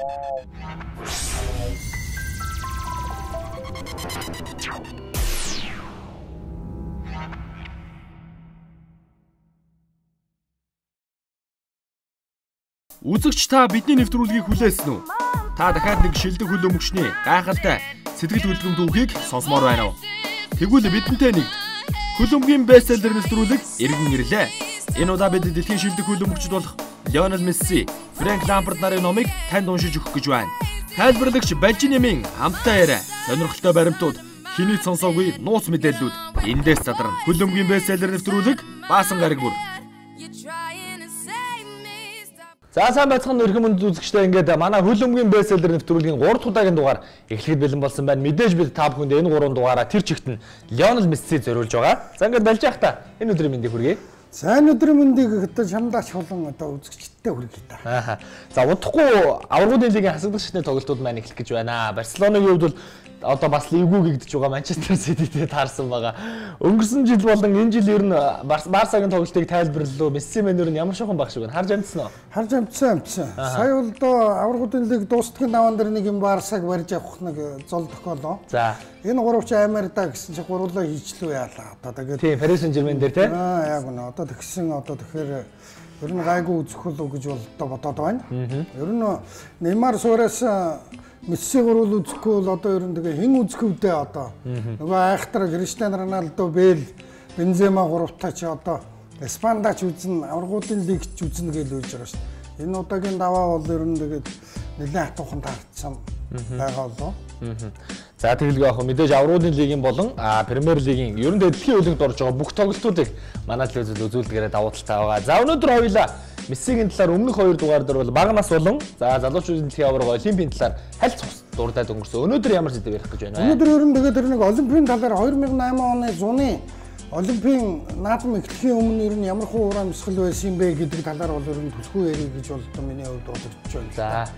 Үзэгч та бидний нэвтрүүлгийг хүлээсэн үү? Та дахиад нэг шилдэг хөлөөмөгчний гайхалтай сэтгэл хөдлөмж түүхийг сонсомоор байна уу? Тэгвэл бидэнтэй нэг хөлөмгийн бестселлер нэвтрүүлэг иргэн ирлээ. Энэ удаа бид дэлхийн шилдэг хөлөөмөгчд болох Лионел Месси, Фрэнк Лампард нарын номыг танд уншиж өгөх гэж байна. Тайлбарлагч Бажинемийн хамтаа яриа, сонирхолтой баримтууд, хэний сонсоогүй нууц мэдээллүүд эндээс задарна. Хөлөмгийн бестселлер нэвтрүүлэг Баасан гараг бүр. За сайн байцгаана өрхөн мөнд үзэгчдээ ингээд манай хөлөмгийн бестселлер нэвтрүүлгийн 3 дахь удаагийн дугаар эхлэхэд бэлэн болсон байна. Мэдээж бид та бүхэнд энэ 3 дугаараа тэр чигт нь Лионел Месси зориулж байгаа. За ингээд болж явах та энэ өдрийн мэндийг хүргэе. Сайн өдрийн мэндийг одоо шамдаач болон одоо үзэгчдтэй хүргэе та. Аа. За удахгүй аврагуудын лигийн хасагдах шатны тоглолтууд маань эхлэх гэж байна. Барселонагийн хувьд бол одоо бас лигүү гэгдэж байгаа Манчестер Сититэй таарсан байгаа. Өнгөрсөн жил болон энэ жил ер нь Барсагийн тоглолтыг тайлбарлалуу. Месси мэнээр нь ямар шохон баг шиг байна. Харж амжсан уу? Харж амжсан. Сая бол доо аврагуудын лиг дуустдгийн даваан дээр нэг юм Барсаг барьж авах нэг зол тохиолоо. За. Энэ гуравч амар да гэсэн чинь гурлаа хийчлүү яалаа. Одоо тэгээд тийм Paris Saint-Germain дээр тий. Яг үнэ. Одоо тэгсэн одоо тэгэхээр ер нь гайгүй үзэхүүл гэж бол бодоод байна. Ер нь Неймар Суарес Месси гурвал үзэхгүй бол одоо ер нь тэгээ хэн үзэх вдээ одоо нөгөө айхтар Криштиано Роналдо, Бэл, Бензема гуравтаа чи одоо Испандаач үзнэ, аврагуудын лигч үзнэ гэж үүж байгаа шүү дээ. Энэ удаагийн даваа бол ер нь тэгээд нэлээд хатуухан таарсан байгаа болоо. За тэгэлгүй яг мэдээж аврагуудын лигийн болон Премьер лигийн ер нь дэлхийн хөлөнд орж байгаа бүх тоглолтуудыг манай телевизэд үзүүлдгээрээ давуу талтай байгаа. За өнөөдөр хоёулаа Мессигийн талаар өмнөх 2 дугаар дээр бол бага нас болон за залуучуудын дэлхийн аварга Олимпийн талаар хальц дурдаад өнгөрсөн. Өнөөдөр ямар зүйл ярих гэж байна вэ? Өнөөдөр ер нь тэгээд нэг Олимпийн талаар 2008 оны зуны Олимпийн наадам эхлэхийн өмнө ер нь ямар хуу уран амьсгал байсан юм бэ гэдэг талаар бол ер нь түлхүү ярих гэж бол миний хувьд бодогдож байна. За.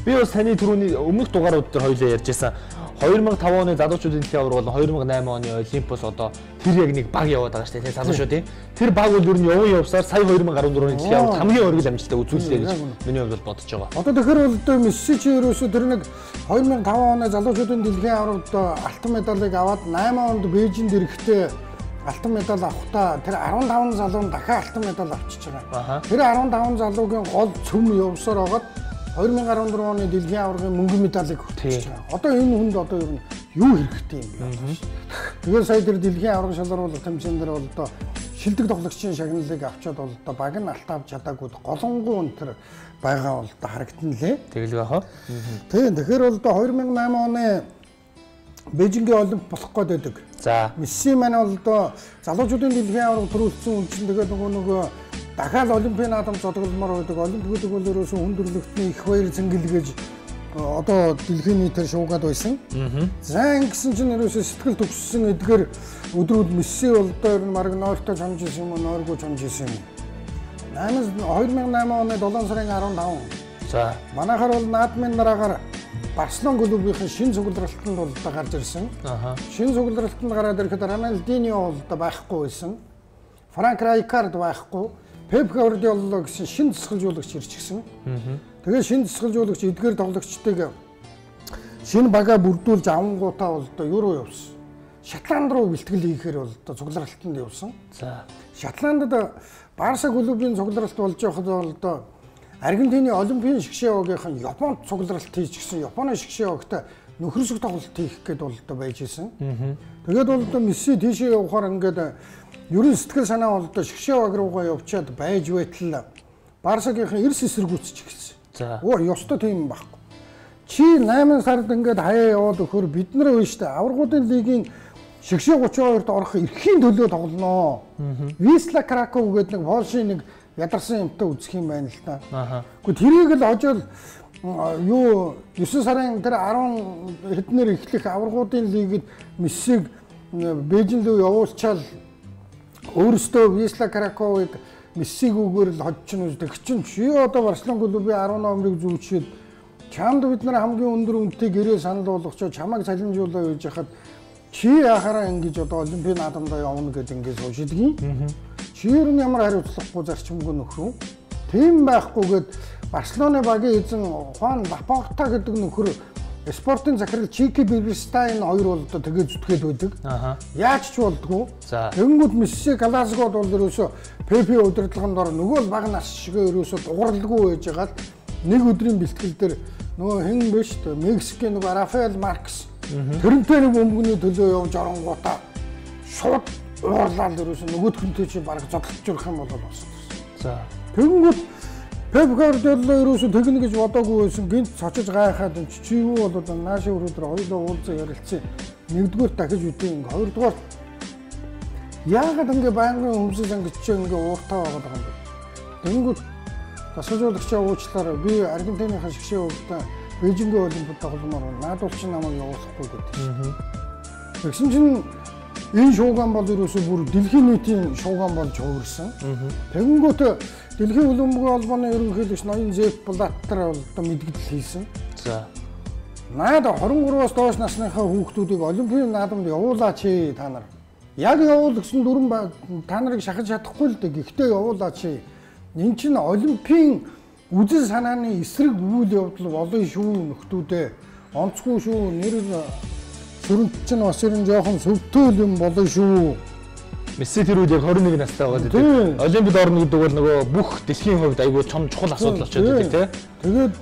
Би бас таны түрүүний өмнөх дугаарууд дээр хоёулаа ярьжсэн. 2005 оны залуучуудын дэлхийн аварга болон 2008 оны Олимпиос одоо тэр яг нэг баг яваад байгаа шүү дээ залуучуудын. Тэр баг бол ер нь явсаар сая 2014 оны дэлхийн аварга хамгийн оргил амжилттай үзүүллээ гэж миний хувьд бол бодож байгаа. Одоо тэгэхээр бол одоо Месси чи ерөөсөө тэр нэг 2005 оны залуучуудын дэлхийн аваргад алтан медалыг аваад 8 онд Бээжинд ирэхдээ алтан медаль авахдаа тэр 15 залуу нь дахиад алтан медаль авчиж байгаа. Тэр 15 залуугийн гол цөм явсаар байгаад 2014 оны дэлхийн аваргын мөнгөн медалийг хүртэж байгаа. Одоо энэ хүнд одоо юу хэрэгтэй юм бэ? Тэгэхээр сая тэр дэлхийн аварга шалгаруулах тэмцээн дээр бол одоо шилдэг тоглогчийн шагналыг авчаад бол одоо баг нь алт авч чадаагүй голонгуу өнтер байгаа бол одоо харагдана лээ. Тэгэлгүй яах вэ? Тийм тэгэхээр бол одоо 2008 оны Бээжингийн Олимп болох гэдэг. За. Месси маань бол одоо залуучуудын дэлхийн аварга төрүүлсэн үн чинь тэгээд нөгөө дахиад Олимпийн наадам зодголмоор байдаг. Олимп гэдэг бол ерөөсөө хүндрэлтний их баяр цэнгэл гэж одоо дэлхийн нийтээр шуугаад байсан. Зайн гэсэн чинь ерөөсөө сэтгэл төгссөн эдгээр өдрүүд Месси бол одоо ер нь марг нойртой чамж исэн юм уу, нойргүй чамж исэн юм. 2008 оны 7 сарын 15. За. Манайхаар бол наадмын дараагаар Барселона клубийнхэн шинэ цугларалтанд бол гарч ирсэн. Шинэ цугларалтанд гараад ирэхэд Роналдиньо бол одоо байхгүй байсан. Франк Райкард байхгүй. Пеп Гвардиола гэсэн шинэ засгалжуулагч ирчихсэн. Тэгээд шинэ засгалжуулагч эдгээр тоглогчдыг шинэ багаа бүрдүүлж авангуудаа бол одоо юу руу явсан. Шотланд руу бэлтгэл хийхээр бол одоо цугларалтанд явсан. За. Шотландд Барса клубын цугларалт болж байхад бол одоо Аргентины Олимпийн шгшээогийнхэн Японд цугларалт хийчихсэн. Японы шгшээогтой нөхөрсөг тоглолт хийх гээд бол одоо байж исэн. Тэгээд бол одоо Месси тийшээ явахаар ингээд ерөн сэтгэл санаа бол одоо шгшээог руугаа явчаад байж байтал Барсагийнхэн эрс эсэргүүцчих гэсэн. За. Ёстой тийм байхгүй. Чи 8 сард ингээд хаяа яваад өгөхөр бид нар вэ штэ аврагуудын лигийн шгшээ 32-д орох эрхийн төлөө тоглоноо. Висла Краков гэдэг нэг Польшийн нэг ядарсан юмтай үзэх юм байна л та. Гэхдээ тэрийг л хожоод юу 9 сарын тэр 10 хэднэр эхлэх аврагуудын лигэд Мессиг Бээжинд явуулчаал өөрөөсөө Висла Краковыг Мессиг үгээр л ходжчихно үү. Тэг чин чи одоо Барселона клубын 10 номерыг зүүчээд чамд бид нар хамгийн өндөр үнэтэй гэрээ санал болгочоо чамайг салинжуулаа гэж яхад чи яхаараа ингэж одоо Олимпийн наадамдаа явна гэж ингэж суушидгийн. Чи ер нь ямар хариуцлагагүй зарчимгүй нөхрөө. Тийм байхгүйгээд Барселоны багийн эзэн Хуан Лапорта гэдэг нөхөр спортын захирал Чики Бернстайн хоёр бол одоо тэгээ зүтгээд байдаг. Яаж ч болдгоо. Тэгэнгүүт Месси Галазгод бол ерөөсө Пепе удирдлагын дор нөгөө баг нас шиг ерөөсө дугарлалгүй байж байгаа л нэг өдрийн бэлтгэл дээр нөгөө хэн биш үү? Мексикийн нөгөө Рафаэл Маркес тэрнтэй нэг өмгөний төлөө явж оронгуудаа шууд уурлал ерөөсө нөгөөд хүнтэй чи баг зодтолж урах юм бол болсон. За. Тэгэнгүүт Пеп Гвардиола ерөөсө тэгнэ гэж бодоогүй байсан. Гинт цочиж гайхаад энэ чи юу болоод нааши өрөөдөр хоёулаа уулзаа ярилцсан. Нэгдүгээр дахиж үдээ ингээ хоёрдугаар яагаад ингээ байнгын өмсөж ангичээ ингээ ууртаа байгаа юм бэ? Тэнгүүд тасгалжуулагчаа уучлаарай. Би Аргентиныхаа шгшээ өвдөө Бээжингийн олимпиад тогломоор наадуул чи намайг явуулахгүй гэдэг. Тэгсэн чинь энэ шууган бол ерөөсөө бүр дэлхийн нийтийн шууган болж хувирсан. Тэгэнгүүт Дэлхийн Олимпийн холбооны ерөнхийлөгч Ноён Зеф Блаттер бол одоо мэдгдэл хийсэн. За. Наад 23-аас доош насныхаа хүүхдүүдийг Олимпийн наадамд явуулаач та нар. Яг явуул гэсэн дүрэн та нарыг шахаж чадахгүй л дээ. Гэхдээ явуулаач. Энд чинь Олимпийн үзэл санааны эсрэг үйл явдал болно шүү нөхдүүдээ. Онцгүй шүү. Нэр сүрэнт чинь бас ер нь жоохон сөвтөөл юм болно шүү. Месси тэр үед яг 21 настай байгаа гэдэг. Олимпиад орно гэдэг бол нөгөө бүх дэлхийн хувьд айгүй чухал асуудал очоод байдаг тийм. Тэгээд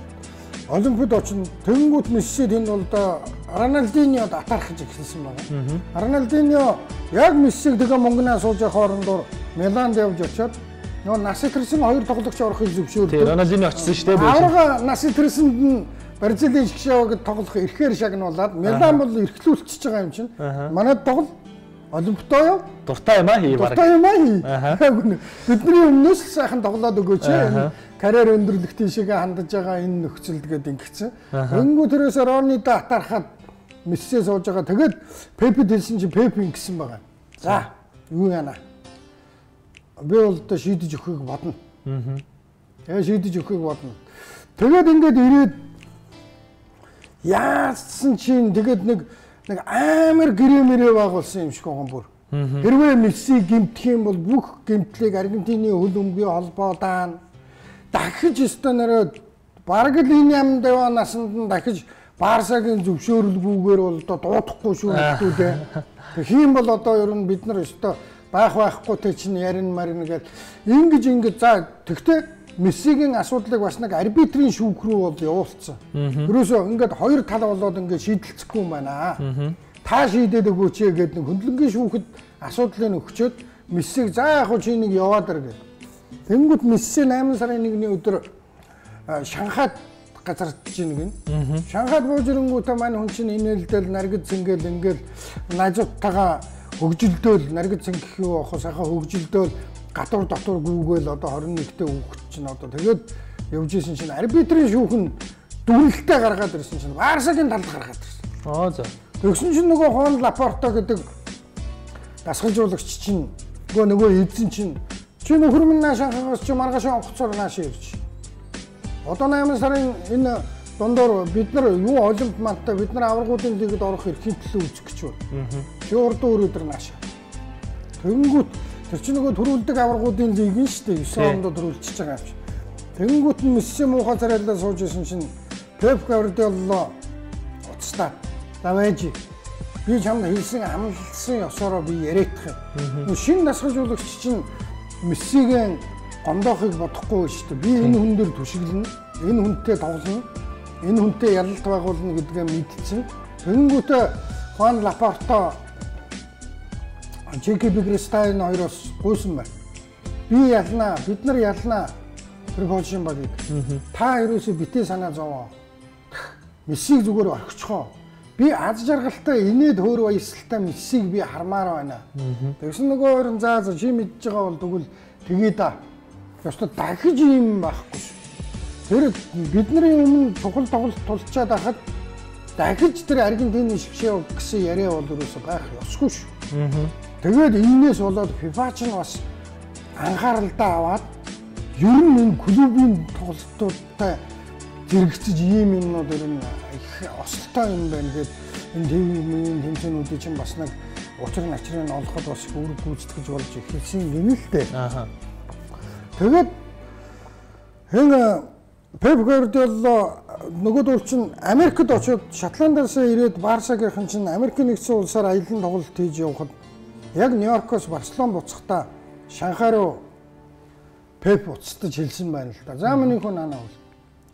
Олимпиад очно. Тэнгүүт Месси тэнд бол да Роналдиньо атарах гэж хэлсэн байна. Роналдиньо яг Мессиг тэгээ мөнгөнөө сууж явах хоорондоор Миланд явж очиод нөгөө нас ирсэн хоёр тоглогч орохыг зөвшөөрдөг. Тийм Роналдиньо очсон шүү дээ. Аврага нас ирсэнд нь Бразилийн шгшээгд тоглох ирэхээр шагнуулаад Милан бол эрхлүүлчихэж байгаа юм чинь. Манай тоглол Олимпиадоо яв. Дуртай юм аа хий баг. Дуртай юм аа хий. Бидний өмнөөс л сайхан тоглоод өгөөч. Карьер өндөрлөлтийн шиг хандаж байгаа энэ нөхцөлд гээд ингэсэн. Өнгөө тэрээс Ронидо атархаад Месси сууж байгаа. Тэгээд Пепе дэлсэн чи Пепе ингэсэн байгаа. За, юу яана. Би бол одоо шийдэж өгөхийг бодно. Тэгээ шийдэж өгөхийг бодно. Тэгээд ингээд ирээд яасан чинь тэгээд нэг амар гэрэмэрээ байгуулсан юм шиг байгаа бүр. Хэрвээ Месси гэмтэх юм бол бүх гэмтлийг Аргентины хөл өмгийн холбоо даана. Дахиж өстөнөрөө бараг л энэ юмд яваа насанд нь дахиж Барсагийн зөвшөөрлгүйгээр бол одоо дуудахгүй шүү гэдэгтэй. Тэгхийн бол одоо ер нь бид нар өстө байхгүй те чинь ярин марин гэдэг. Ингэж за тэгтээ Мессигийн асуудлыг бас нэг арбитрийн шүүх рүү бол явуулсан. Ерөөсөө ингээд хоёр тал болоод ингээд шийдэлцэхгүй юм байна. Та шийдээд өгөөч гэдэг нэг хөндлөнгийн шүүхэд асуудлыг өгчөөд Мессиг за яг чи нэг яваад ир гэдэг. Тэнгүүд Месси 8 сарын 1-ний өдөр Шанхайд газарч ийн гин. Шанхайд бууж ирэнгүүтээ маань хүн чинь инээлдэл наргид зингээл ингээл найзуудтайгаа хөгжилдөөл наргид зингэх юу ах сайхан хөгжилдөөл гатур дотор гүүгээл одоо 21-т өгч чинь одоо тэгээд явж исэн чинь арбитрийн шүүх нь дүгнэлтээ гаргаад ирсэн чинь Барсагийн талд гаргаад ирсэн. За. Тэгсэн чинь нөгөө Хуан Лапорта гэдэг дасгалжуулагч чинь нөгөө эзэн чинь чи нөхөр минь наашаахаас чи маргааш онцоор нааш ирж. Одоо 8 сарын энэ дондор бид нар юу олимп мантаа бид нар аваргуудын лигд орох эрхийн төлөө үзэх гэж байна. Чи урд өрөөдөр нааш. Тэнгүүт тэр чинь нөгөө төрүүлдэг аваргуудын лиг нь шүү дээ. 9 онд төрүүлчихэж байгаа юм чи. Тэнгүүт нь Месси муухай царайлаа сууж исэн чинь Пеп Гвардиола уцтаа давааji би чамд хэлсэн хамлсан ёсороо би яриадах юм. Шинэ дасгалжуулагч чинь Мессигийн гомдоохыг бодохгүй шүү дээ. Би энэ хүн дээр түшиглэнэ. Энэ хүнтэй тоглоно. Энэ хүнтэй ялалт байгуулна гэдгээ мэдчихсэн. Тэнгүүтээ Хуан Лапорта Чики Бернстайн хоёроос гуйсан байна. Би ялнаа, бид нар ялнаа. Тэр болшин багийг. Та ерөөсөө битээ санаа зовоо. Мессиг зүгээр орхичихоо. Би аз жаргалтай инээд хөөр баясгалтай Мессиг би хармаар байна. Тэгсэн нөгөө хоёрын заа чи мэдж байгаа бол тэгвэл тэгээ да. Ёстой дахиж юм байхгүй ш. Тэр бидний өмнө чухал тоглолт тулчаад байхад дахиж тэр Аргентины шгшээ гэсэн яриа бол ерөөсөй байх ёсгүй ш. Тэгээд энээс болоод FIFA ч бас анхааралтай аваад ер нь энэ клубын тоглолтуудтай зэрэгцэж ийм юмнууд ер нь их осолтой юм байна гэдэг энэ төвийн тэмцээнүүдийн чинь бас нэг учир начрыг олоход бас үр гүйцэтгэж болж эхэлсэн юм л дээ. Тэгээд энэ Пеп Гвардиола нөгөө дүүл чинь Америкт очоод Шотландаас ирээд Барсагийнхан чинь Америкийн нэгдсэн улсаар аялын тоглолт хийж явхад яг Нью-Йоркоос Барселон буцахдаа Шанхай руу Пеп уцтаж хэлсэн байна л да. За миний хүн анаа бол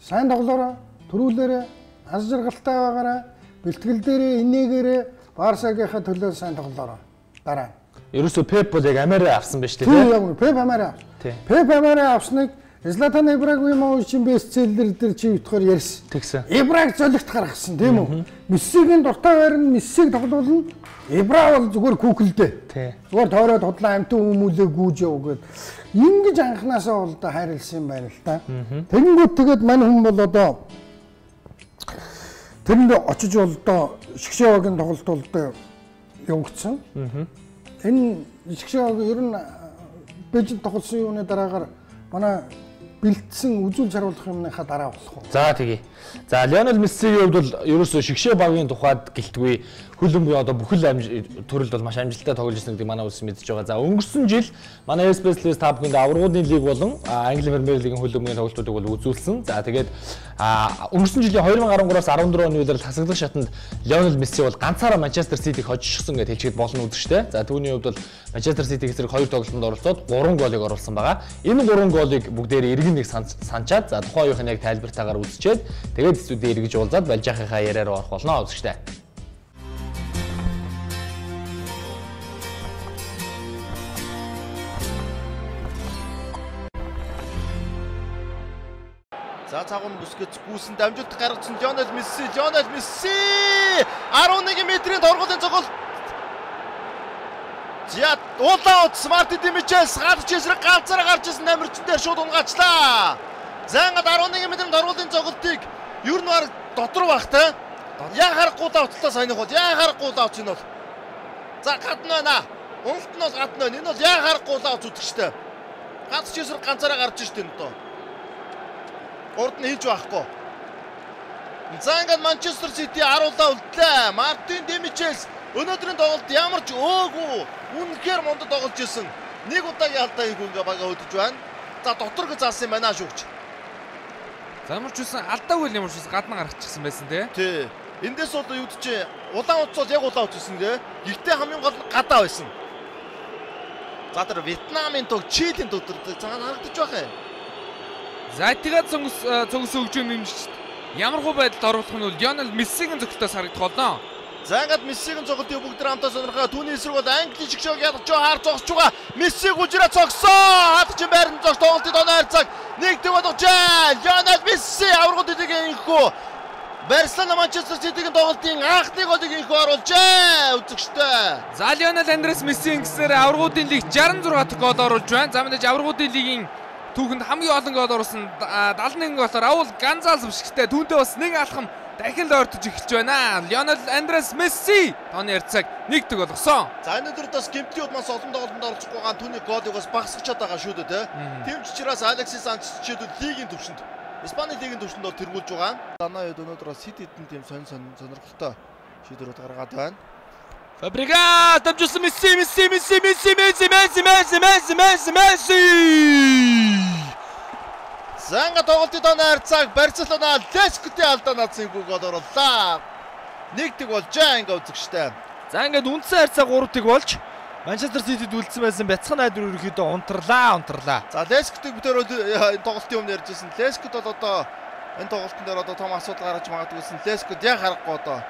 сайн тоглоорой, төрүүлээрээ, аз жаргалтай байгаарай, бэлтгэл дээрээ, инээгээрээ Барсагийнхаа төлөө сайн тоглоорой. Дараа. Ерөөсөө Пеп бол яг Америк авсан байж тээ. Тийм яг Пеп Америк. Пеп Америк авсныг Златан Ибрагимовичийн бестселлер дээр чи битгаар ярьсан. Тэгсэн. Ибраг золигт гаргасан тийм үү? Мессигийн дуртай байрны Мессиг тоглуулна. Ибра бол зүгээр күкэлдээ. Тий. Зүгээр тойроод худлаа амтан хүмүүлээ гүүж яв гэд. Ингэж анханасаа бол да хайрлсан юм байна л та. Тэгэнгүүт тэгээд мань хүн бол одоо тэрэнд очиж болдоо Шгшээгийн тоглолт болдоо явагдсан. Энэ Шгшээг ер нь Бэлжид тоглосон юуны дараагаар манай бэлдсэн үзүүл харуулах юмныхаа дараа болох уу? За тэгье. За Лионел Мессигийн хувьд бол ерөөсөө Шгшээ багийн тухайд гэлтгүй хөлбөмбөгийн одоо бүхэл төрөлд бол маш амжилттай тоглож ирсэн гэдэг манай улс мэдж байгаа. За өнгөрсөн жил манай SBS та бүхэнд аврагуудын лиг болон Англи Премьер лигийн хөлбөмбөгийн тоглолтуудыг бол үзүүлсэн. За тэгээд өнгөрсөн жилийн 2013-аас 14 оны үеэр хасагдах шатанд Лионел Месси бол ганцаараа Манчестер Ситиг хожчихсон гэж хэлчихэд болно үзэгчтэй. За түүний хувьд бол Манчестер Ситиг эсрэг 2 тоглолтод оролцоод 3 голыг оруулсан байгаа. Энэ 3 голыг бүгдээр эргэн нэг санчаад за тухайн үеийн яг тайлбартаагаар үзчихэд тэгээд студид эргэж уулзаад Балжахынхаа яриараа орох болно үзэгчтэй. За цагуун бүсгэц гүйсэн дамжуулт гаргасан Лионел Месси 11 метрийн торгуулийн цогол. За улаан смарт дэмжээс гадч эсрэг ганцаараа гарч ирсэн намирчин дээр шууд унгаачлаа. За ингээд 11 метрийн торгуулийн цоголтыг ер нь баг дотор багтай. Яа харахгүй давтлаа саяных бол яа харахгүй давч энэ бол. За гадна байна. Уналт нь бол гадна байна. Энэ бол яа харахгүй давч үзэгчтэй. Гадч эсрэг ганцаараа гарч ирсэн энэ доо. Урд нь хийж байхгүй. За ингээд Манчестер Сити харуулаа үлдлээ. Мартин Демичелс өнөөдрийн тоглолт ямар ч өөгүй. Үнэхээр мондод тоглож ирсэн. Нэг удаагийн алдаа хийх ингээ бага хөдөж байна. За доторг заасан юм байна шүүгч. За ямар ч үсэн алдаагүй ямар ч үсэн гадна гарчихсан байсан тий. Эндээс бол юу гэж улаан утас бол яг улаан утас байсан тий. Гэхдээ хамгийн гол нь гадаа байсан. За тэр Вьетнамын төг Чилийн төг цагаан харагдаж байгаа юм. За тэгээд цогс өгж нэмж ямар хөө байдалд оруулах нь бол Лионел Мессигийн зөвхөлтөөс харагдах болно. За ингээд Мессигийн цогтыг бүгд хамтаа сонирхоо. Түүний эсрэг бол Англи Шгшээг ядаж хаар зогсож байгаа. Месси гүжрээ цогсоо. Хатчин байрны зогс тоглолтын доноор цаг. Нэгдэг болгожээ. Лионел Месси аврагууд эдгээр инхүү. Барселона Манчестер Ситигийн тоглолтын анхны голыг инхүү оруулжээ. Үзэгчтэй. За Лионел Андрес Мессигийн гэсээр аврагуудын лиг 66 дахь гол оруулж байна. За мэдээж аврагуудын лигийн түүхэнд хамгийн олон гол оруулсан 71 голоор Раул Ганзалес бишгтэй түүнтэй бас нэг алхам дахин л ойртож эхэлж байна. Лионел Андрес Месси тооны ярцаг нэгдэг болгосон. За энэ өдрөд бас гэмтгүүд бас олон тоглолтод оролцох байгаа түүний голыг бас багасгачаад байгаа шүү дээ тийм ч учраас Алексис Санчес жишээлбэл лигийн төвшөнд Испаний лигийн төвшөнд бол тэргүүлж байгаа. Данаа үед өнөөдөр бас Ситид нь тийм сонирхолтой шийдвэрүүд гаргаад байна. Фабригас дамжуулсан Месси. За ингээд тоглолтын доноор цаг Барселона Лескотийн алдаа наацсан гол орууллаа. Нэгдэг болжээ ингээд үзэгчтэй. За ингээд үндсэн харьцаа 3-1 болж Манчестер Ситид үлдсэн байсан бяцхан найдвар ерөөхдөө унтарлаа. За Лескотыг бүтээр тоглолтын өмнө ярьжсэн. Лескот бол одоо энэ тоглолтын дээр одоо том асуудал гаргаж магадгүйсэн. Лескот яг харахгүй одоо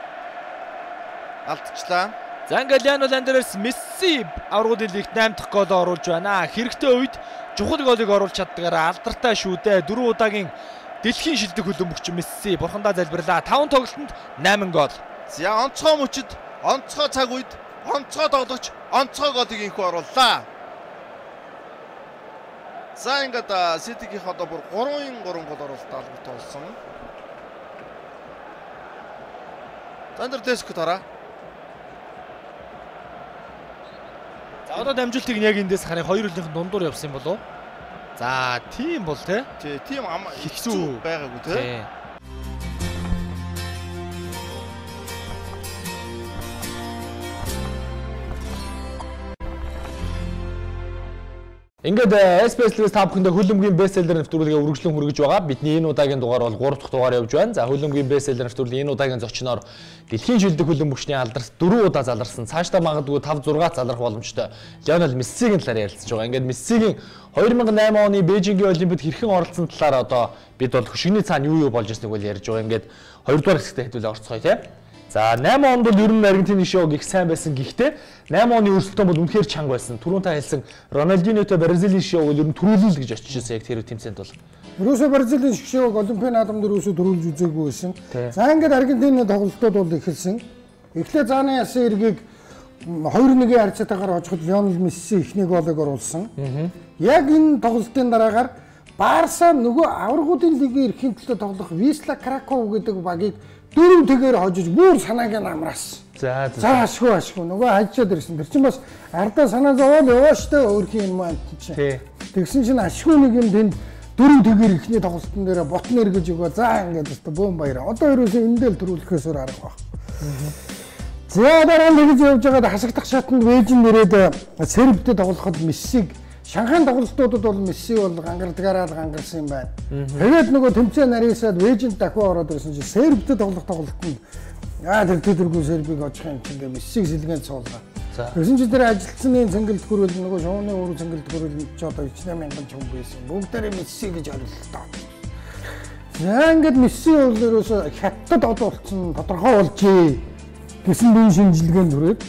алдчихлаа. За ингээд Лионел Андрес Месси аврагуудын лигт 8 дахь гол оруулж байна. Хэрэгтэй үед чухал голыг оруулж чаддгаараа алдартай шүү дээ. 4 удаагийн дэлхийн шилдэг хөлбөмбөгч Месси бурхандаа залбирлаа. 5 тоглолтод 8 гол. За онцгой мөчид, онцгой цаг үед, онцгой тоглогч, онцгой голыг инхүү орууллаа. За ингээд Ситигийн одоо бүр 3-3 гол оруулалт албатай болсон. Зандер Лескот хараа. За одоо дамжуултыг яг эндээс харин хоёр хөлийнхэн дундуур явсан юм болов уу? За тийм бол тий. Тийм хэцүү байгаагүй тий. Ингээд SPS-лээс та бүхэндээ хөлбөмбөгийн бестселлер нэвтрүүлгээ үргэлжлэн хүргэж байгаа. Бидний энэ удаагийн дугаар бол 3 дахь дугаар явж байна. За хөлбөмбөгийн бестселлер нэвтрүүлгийн энэ удаагийн зочноор дэлхийн шилдэг хөлбөмбөгчний алдарт 4 удаа заларсан, цаашдаа магадгүй 5-6 залрах боломжтой Лионел Мессигийн талаар ярилцж байгаа. Ингээд Мессигийн 2008 оны Бээжингийн Олимпиад хэрхэн оролцсон талаар одоо бид бол хөшигний цаана юу болж ирснийг бол ярьж байгаа. Ингээд 2 дугаар хэсэгтээ хэдүүлээ орцгоё тийм. За 8 онд бол ер нь Аргентины шоуг их сайн байсан гэхдээ 8 оны өрсөлдөөн бол үнэхээр чанга байсан. Түрүүн та хэлсэн Роналдиньотой Бразилийн шоуг бол ер нь төрүүлэл гэж очижсэн яг тэр тэмцээнд бол. Ерөөсөө Бразилийн шоуг Олимпийн наадамд ерөөсөө төрүүлж үзээгүй байсан. За ингээд Аргентины тоглолтууд бол эхэлсэн. Эхлээд зааны ясан эргийг 2-1 харьцаатайгаар хожиход Лионел Месси эхний голыг оруулсан. Яг энэ тоглолтын дараагаар Барса нөгөө аваргуудын лигийн эрхийн төлөө тоглох Висла Краков гэдэг багийг 4 тэгээр хожиж бүр санааг нь амраас. За ашгүй нөгөө хажаад ирсэн. Тэр чинь бас ардаа санаа зовоод яваа штэ өөрхийн юм аа чинь. Тэгсэн чинь ашгүй нэг юм тэнд 4 тэгээр ихний тоглолтын дээр бот нэр гэж өгөө. За ингээд өстө бөөм баяраа. Одоо ерөөсөө эндэл төрүүлэхээсээр арга баг. За дараа нь ингэж явж байгаад хасагдах шатнд Бээжин нэрээд Сербтэй тоглоход Мессиг Шанхайн тоглолтуудад бол Месси бол гангалдгаараа гангалсан юм байна. Тэгээд нөгөө тэмцээн нарийсаад Бээжинд дахин ороод ирсэн чинь Сербтэй тоглолтод тэргүй Сербийг очих юм чинь Мессиг сэлгээнд суулгаа. Тэгсэн чинь тэр ажилтсны цэнгэлд хүрвэл нөгөө шууны өөр цэнгэлд хүрвэл ч одоо 90000 ч хүн байсан. Бүгдээрээ Месси гэж орилдоо. За ингээд Месси бол ерөөсө хятад одоо болсон тодорхой болжээ. Гэсэн дүн шинжилгээнд хүрээд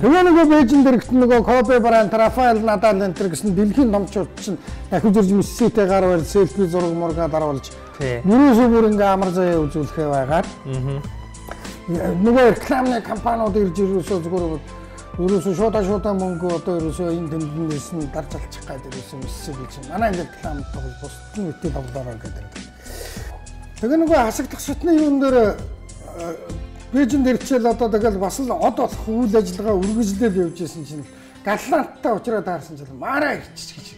тэгээ нөгөө Бээжин дэрэгт нөгөө Кобе Брант, Рафаэл Надал энтер гэсэн дэлхийн номчууд чинь дахиж ирж Месситэй гар барил селфи зураг мургаад даруулж ерөөсөө бүр ингээ амар заяа үзүүлэхээ байгаад нөгөө рекламны компаниуд ирж ерөөсөө зүгээр ерөөсөө шуудаа мөнгө одоо ерөөсөө энэ тэмдгээс нь дарж алчих гад ерөөсөө Месси гэж манай ингээ реклам тоглож бусдын үтэй тоглоороо гэдэг. Тэгээ нөгөө хасагдах шатны юун дээр Бээжин дэрчэл одоо тэгэл бас л од болох үйл ажиллагаа үргэлжлэл явж байсан чинь Галланттай уулзраад таарсан чинь Мара ирчих гэж.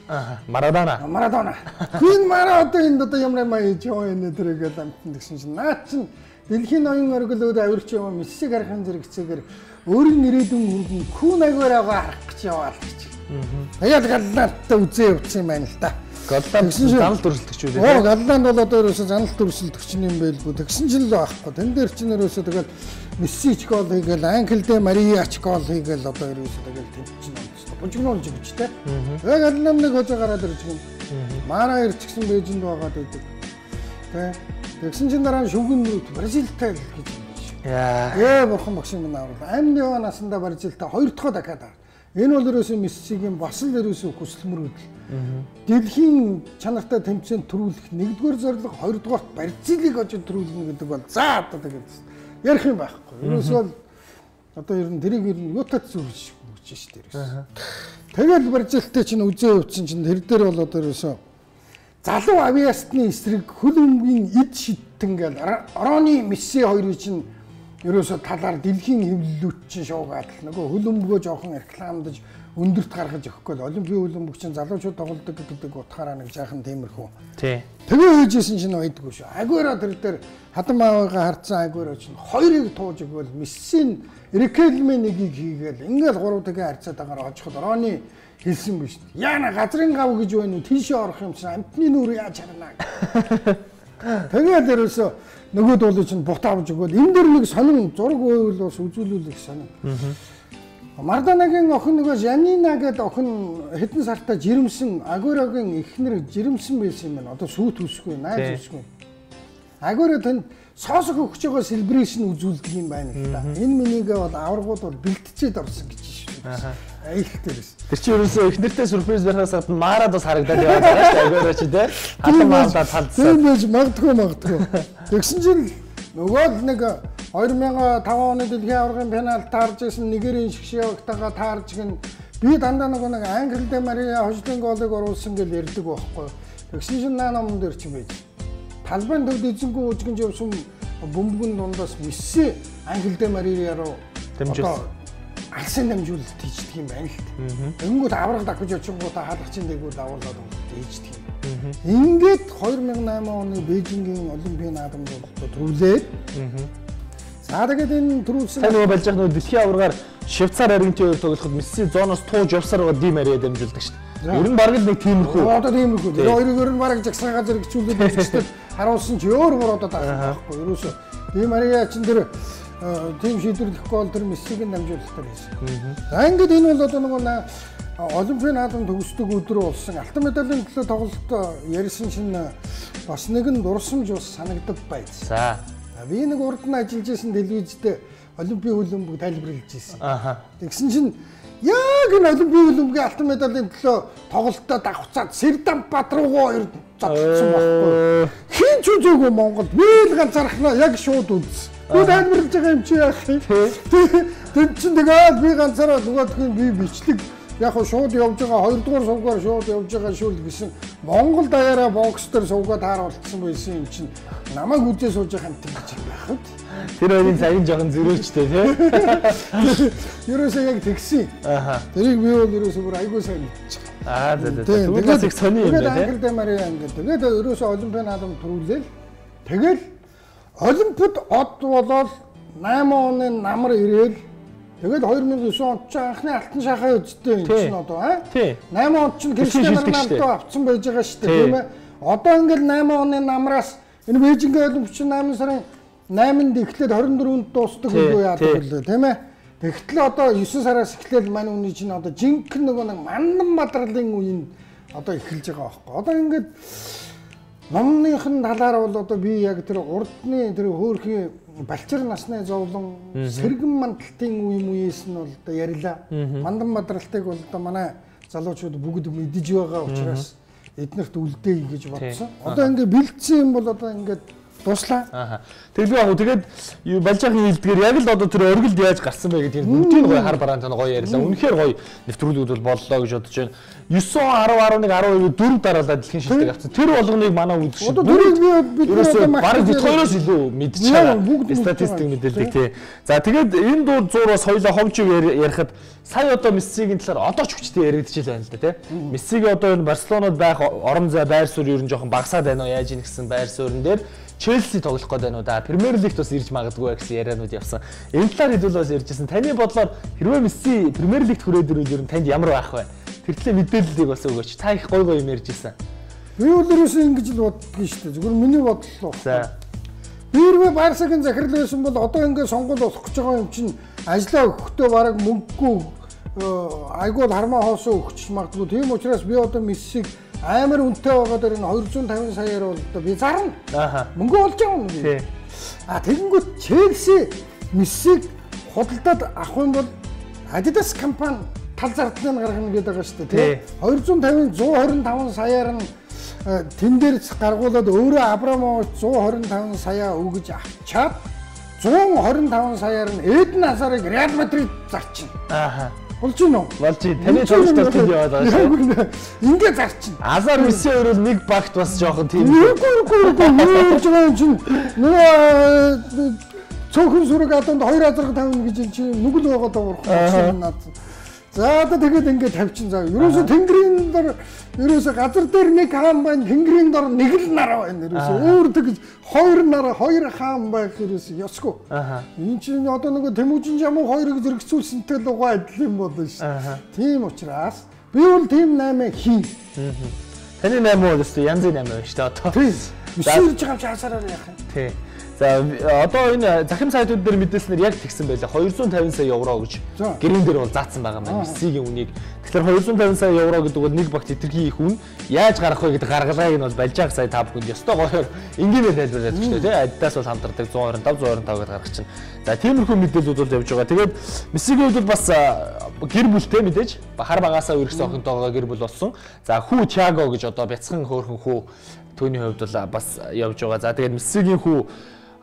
Марадона. Хин Мара одоо энд одоо ямар хийж яваа энэ тэргээд амтан гэсэн чинь наа чинь дэлхийн ноён оргилууд авирч яваа Месси гарахын зэрэгцээгээр өөрийн нэрээдүн хүргэн Кун агуураагаа харах гэж яваа л гэж. Тэгээд Галланттай үзээ явуулсан юм байна л да. Галланд занал дүрсэлтэгч үү? Галланд бол одоо ерөөсөө занал дүрсэлтэгч юм байлгүй. Тэгсэн чинь л байхгүй. Тэн дээр чинь ерөөсөө тэгэл Месси ч гол хийгээл, Англид Мария ч гол хийгээл одоо ерөөсөө тэгэл тэмцэн байна. Бужигнуулж өгч тэ. Тэгээ Галланд нэг хожоо гараад ирж гин. Мара ирчихсэн Бээжинд байгаад байдаг. Тэ. Тэгсэн чинь дараа нь шүгэн Бразилтай л гэж юм. Бурхан багш минь аваад. Амны яваа насандаа Бразилтай 2 дахь дахиад. Энэ бол ерөөсөө Мессигийн бас л ерөөсөө хүсэл мөрөөдөл. Дэлхийн чанартай тэмцээнд төрүүлэх 1-р зорилго, 2-р Бразилийг очиж төрүүлнэ гэдэг бол за одоо тэгээд ярих юм байхгүй. Ерөөсөө одоо ер нь тэрийг ер нь юутад зүрж шүү дээ. Тэгээд Бразилтэй чинь үзээ өвчин чинь тэр дээр бол одоо ерөөсөө залуу авиастны эсрэг хөлбөмбөгийн эд шидтэн гэл Ороны Месси хоёрыг чинь ерөөсө талаар дэлхийн хэвлэлүүд чинь шуугаад л нөгөө хөлбөмбөгөө жоохон рекламдаж өндөрт гаргаж өгөхгүй л Олимпийн хөлбөмбөг чинь залуучууд тоглодог гэдэг утгаараа нэг жаахан тиймэрхүү. Тий. Тэгээ хийжсэн чинь байдгүй шүү. Агуэро тэр дээр хатан маавыгаа харцсан Агуэро чинь 2-ыг тууж өгвөл Мессийн Рикелме нэгийг хийгээл ингээл 3 тэгээ харьцаатаагаар очиход Ороны хэлсэн биш. Яана газрын гав гэж байна уу? Тийшээ орох юм чинь амтны нүр яаж харна. Тэгээд ерөөсөө нөгөөд бол чинь бут авч өгөөл энэ дэр нэг сонин зураг байвал бас үзүүлүүлэх сонин. Марадонагийн охин нөгөө Жанина гэдэг охин хэдэн сартаа жирэмсэн Агуэрогийн эхнэр жирэмсэн байсан юм байна. Одоо сүйт үсгүй, найз үсгүй. Агуэро тэнд соосох өгч байгаа селебрашн үзүүлдэг юм байна л да. Энэ минийгээ бол аваргууд бол бэлтцээд орсон гэж шүү. Их дээрээс. Тэр чинь ерөөсөө эхнэртэй сюрприз барихаас гадна Марад бас харагдаад яваад байгаа шүү. Агуэро чи тэ. Хатан маалдаа талцсан. Тийм байж магадгүй. Тэгсэн чинь нөгөө л нэг 2005 оны дэлхийн аваргын пенальт таарж исэн Нигерийн шгшээгтэйгээ таарж гин би дандаа нэг Англид Мария хожлын голыг оруулсан гэж ярьдаг байхгүй. Тэгсэн чинь наа номон дээр ч юм байж. Талбайн төвд эзэнгүй үжигэн явсан бөмбөгөн дундаас Месси Англид Мария руу одоо алсын дамжуулалт хийдэг юм байна л. Тэнгүүд авраг давхиж очингуудаа хаалгачин дээгүүр давуулаад хийдэг юм. Ингээд 2008 оны Бээжингийн Олимпийн наадамд төрүүлээд. За тэгээд энэ төрүүлсэн нөгөө болж байгаа нөгөө дэлхийн аваргаар Швейцар Аргентин хоёр тоглоход Месси зоноос тууж явсаар байгаа Ди Мария дамжуулдаг шүү дээ. Ер нь баг л нэг тиймэрхүү. Одоо тиймэрхүү. Хоёрыг ер нь баг жагсаага зэрэгчүүлээд үзчихсэн харуулсан ч өөр одоо даах байхгүй. Ерөөсөө Ди Мария ч тэр тим шийдвэрлэх гол тэр Мессигийн дамжуулалтаар хийсэн. За ингээд энэ бол одоо нэг Олимпийн наадам төгсдөг өдөр болсон алтан медалийн төлөө тоглолт ярьсан чинь бас нэгэн дурсамж бас санагдав байц. За. Би нэг урд нь ажиллаж байсан телевизэд Олимпийн хөлбөмбөг тайлбарлаж ирсэн. Тэгсэн чинь яг энэ Олимпийн хөлбөмбөгийн алтан медалийн төлөө тоглолтод давхцаад Сэрдам Батруугаа хоёр зодтолсон байхгүй. Хин ч үзээгүй Монголд би л ганцаархнаа яг шууд үзсэн. Би тайлбарлаж байгаа юм чи яах юм. Тэг чинь тэгээд би ганцаараа нөгөөдгийн би бичлэг яг шууд явж байгаа 2 дугаар сувгаар шууд явж байгаа шүүл гэсэн Монгол даяараа бокс дээр сувгаа тааруулсан байсан юм чинь намайг үзээ сууж байгаа юм гэж байх үү? Тэр хоёрын цагийн жоохон зөрөөжтэй тий. Ерөөсөө яг тэгсэн. Тэрийг би бол ерөөсөө бүр айгүй сайн мэдчихэе. За. Тэгвэл их сони юм байна тий. Тэгээд Мария ингээд тэгээд ерөөсөө Олимпийн наадам төрүүлээл. Тэгэл Олимпиад од болоод 8 оны намар ирээл. Тэгээд 2009 онд ч анхны алтан шахаа үздэй юм чинь одоо 8 онд ч Криштиану Роналдо авцсан байж байгаа шүү дээ тийм ээ. Одоо ингээд 8 оны намраас энэ Бээжингийн Олимпич 8 сарын 8-нд эхлээд 24-нд дуусдаг үгүй яадаг үлээ тийм ээ. Тэгтэл одоо 9 сараас эхлээд мань үний чинь одоо жинхэнэ нөгөө нэг мандан мадралын үеийн одоо эхэлж байгаа байхгүй. Одоо ингээд номныхын талаар бол одоо би яг тэр урдны тэр хөөрхийн балчир насны зовлон сэргэн мандалтын үеэс нь бол одоо ярьлаа. Мандан мадралтыг бол одоо манай залуучууд бүгд мэдэж байгаа учраас эднэрт үлдээе гэж бодсон. Одоо ингээд бэлдсэн юм бол одоо ингээд дуслаа. Тэгээд балжаахан хэлдгээр яг л одоо тэр оргилд яаж гарсан бэ гэдгийг бүгдийг гоё хар бараан тань гоё ярьлаа. Үнэхээр гоё нэвтрүүлгүүд бол боллоо гэж бодож байна. 9 10 11 12 4 дараалал дэлхийн шилдэг авсан. Тэр болгоныг манай үзэгч одоо дөрөв бид бараг бидгээрээс илүү мэдчихэе. Статистик мэдээлэл тий. За тэгээд энэ дуу зураас хоёлоо ховжиг ярихад сая одоо Мессигийн талаар одоо ч хүчтэй яригдчихэл байна л да тий. Мессигийн одоо энэ Барселонод байх орон зай байр суурь ер нь жоохон багасаад байна уу яаж ийн гэсэн байр суурин дээр Челси тоглох гээд байна уу да. Премьер лигт бас ирж магадгүй гэсэн яриануд явсан. Энэ талаар хэдүүл бас ярьжсэн. Таны бодлоор хэрвээ Месси Премьер лигт хүрээд ирвэл ер нь танд ямар байх вэ? Тэр төлөө мэдээллийг бас өгөөч. Та их гоё юм ярьжсэн. Би өөрөөсөө ингэж л боддгийн шүү дээ. Зүгээр миний бодлоо. За. Би хэрвээ Барсагийн захирал байсан бол одоо ингэ сонгол болох гэж байгаа юм чинь ажлаа өгөхдөө бараг мөнгөгүй айгуул хармаа хоосоо өгч магадгүй. Тийм учраас би одоо Мессиг амар үнэтэй байгаа дээр энэ 250 саяар бол одоо би зарна. Мөнгө олж байгаа юм би. Тэгэнгүүт Челси Мессиг худалдаад авах юм бол Adidas компани тал зардлыг гаргана гэдэг байгаа шүү дээ. 250 125 саяар нь тэн дээр гаргуулад өөрөө Абрамович 125 сая өгж авчаад 125 саяар нь Эден Хазарыг Реал Мадрид зарчина. Болж гин үү? Болж гин. Таны тоглолтод тийм яваад байгаа шүү. Ингээ зарчин. Азар Месси өөрөө нэг багт бас жоохон тийм. Үгүй болж байгаа юм чинь нөгөө цөөхөн сүрэг аданд 2,50 гэж чи нүгэл байгаа доорх. За одоо тэгээд ингээ тавьчин заа. Ерөөсө тэнгэрийн дор ерөөсө газар дээр нэг хаан байна, тэнгэрийн дор нэг л нар байна. Ерөөсө өөр тэгж хоёр нар, хоёр хаан байх ерөөсө ёсгүй. Энэ чинь одоо нөгөө Тэмүүжин жамуу хоёрыг зэрэгцүүлсэнтэй л угаа адил юм болно ш. Тийм учраас би бол тийм 8 хийн. Таны 8 бол өстой янзын 8 байна ш. Одоо. Тийм. Мишэрж байгаа юм чи хасараар яах юм. Тийм. За одоо энэ захим сайтууд дээр мэдээлснээр яг тэгсэн байлаа. 250 сая евро гэж гэрэн дээр бол заасан байгаа юм. Мессигийн үнийг. Тэгэхээр 250 сая евро гэдэг бол нэг багт хэтэрхий их үн. Яаж гарах вэ гэдэг гаргалгааг нь бол Балжаах сая 5 хүнд ёстой гоёор энгийнээр тайлбарлаад өгч тээ. Adidas бол хамтардаг 125 125 гэдээ гаргах чинь. За тиймэрхүү мэдээлүүд бол явж байгаа. Тэгээд Мессигийн хувьд бас гэр бүлтэй мэдээж хар багасаа үргэсэн охинтойгоо гэр бүл болсон. За хүү Thiago гэж одоо бяцхан хөөрхөн хүү түүний хувьд бол бас явж байгаа. За тэгээд Мессигийн хүү